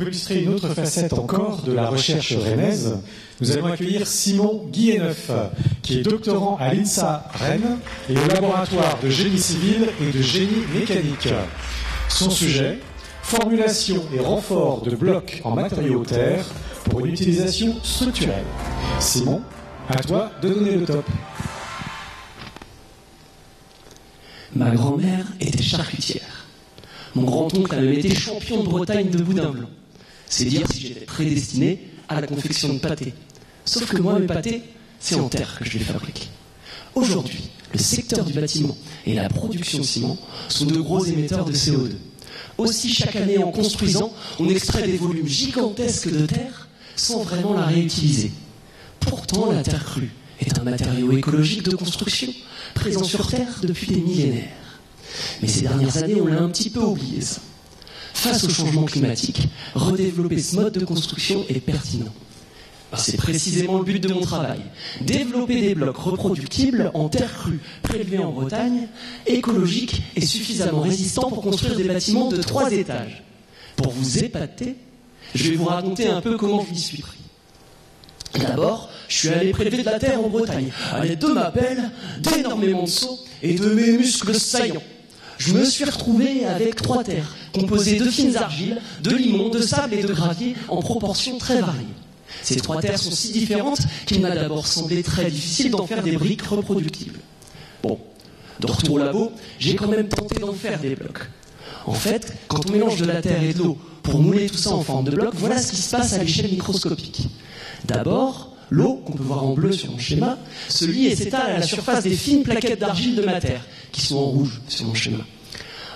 pour illustrer une autre facette encore de la recherche rennaise, nous allons accueillir Simon Guilleneuf, qui est doctorant à l'INSA Rennes et au laboratoire de génie civil et de génie mécanique. Son sujet, formulation et renfort de blocs en matériaux terre pour une utilisation structurelle. Simon, à toi de donner le top. Ma grand-mère était charcutière. Mon grand-oncle a même été champion de Bretagne de boudin blanc. C'est dire si j'étais prédestiné à la confection de pâtés. Sauf que moi, mes pâtés, c'est en terre que je les fabrique. Aujourd'hui, le secteur du bâtiment et la production de ciment sont de gros émetteurs de CO2. Aussi, chaque année, en construisant, on extrait des volumes gigantesques de terre sans vraiment la réutiliser. Pourtant, la terre crue est un matériau écologique de construction, présent sur Terre depuis des millénaires. Mais ces dernières années, on l'a un petit peu oublié, ça. Face au changement climatique, redévelopper ce mode de construction est pertinent. C'est précisément le but de mon travail. Développer des blocs reproductibles en terre crue, prélevés en Bretagne, écologiques et suffisamment résistants pour construire des bâtiments de 3 étages. Pour vous épater, je vais vous raconter un peu comment je m'y suis pris. D'abord, je suis allé prélever de la terre en Bretagne, à l'aide de ma pelle, d'énormément de seaux et de mes muscles saillants. Je me suis retrouvé avec 3 terres, composées de fines argiles, de limon, de sable et de gravier en proportions très variées. Ces 3 terres sont si différentes qu'il m'a d'abord semblé très difficile d'en faire des briques reproductibles. Bon, de retour au labo, j'ai quand même tenté d'en faire des blocs. En fait, quand on mélange de la terre et de l'eau pour mouler tout ça en forme de bloc, voilà ce qui se passe à l'échelle microscopique. D'abord, l'eau, qu'on peut voir en bleu sur mon schéma, se lie et s'étale à la surface des fines plaquettes d'argile de ma terre, qui sont en rouge sur mon schéma.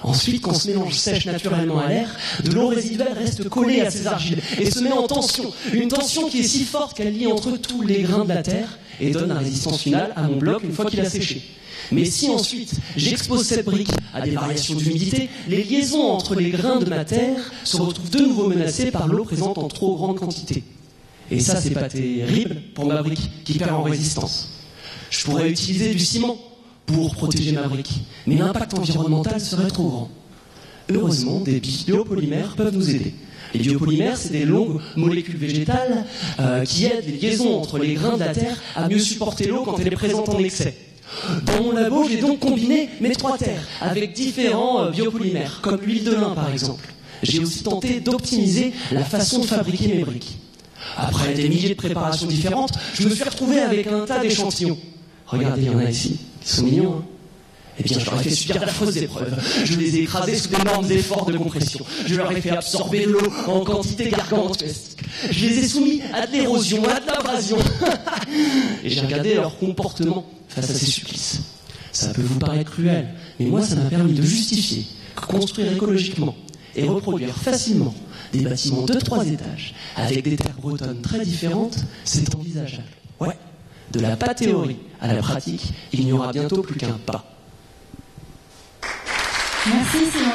Ensuite, quand ce mélange sèche naturellement à l'air, de l'eau résiduelle reste collée à ces argiles et se met en tension. Une tension qui est si forte qu'elle lie entre tous les grains de la terre et donne la résistance finale à mon bloc une fois qu'il a séché. Mais si ensuite j'expose cette brique à des variations d'humidité, les liaisons entre les grains de ma terre se retrouvent de nouveau menacées par l'eau présente en trop grande quantité. Et ça, c'est pas terrible pour ma brique qui perd en résistance. Je pourrais utiliser du ciment pour protéger ma brique, mais l'impact environnemental serait trop grand. Heureusement, des biopolymères peuvent nous aider. Les biopolymères, c'est des longues molécules végétales qui aident les liaisons entre les grains de la terre à mieux supporter l'eau quand elle est présente en excès. Dans mon labo, j'ai donc combiné mes 3 terres avec différents biopolymères, comme l'huile de lin par exemple. J'ai aussi tenté d'optimiser la façon de fabriquer mes briques. Après des milliers de préparations différentes, je me suis retrouvé avec un tas d'échantillons. Regardez, il y en a ici, qui sont mignons, hein. Eh bien, je leur ai fait subir d'affreuses épreuves. Je les ai écrasés sous d'énormes efforts de compression. Je leur ai fait absorber de l'eau en quantité gargantuesque. Je les ai soumis à de l'érosion, à de l'abrasion. Et j'ai regardé leur comportement face à ces supplices. Ça peut vous paraître cruel, mais moi, ça m'a permis de justifier que construire écologiquement et reproduire facilement des bâtiments de 3 étages avec des terres bretonnes très différentes, c'est envisageable. Ouais. De la pas théorie à la pratique, il n'y aura bientôt plus qu'un pas. Merci Simon.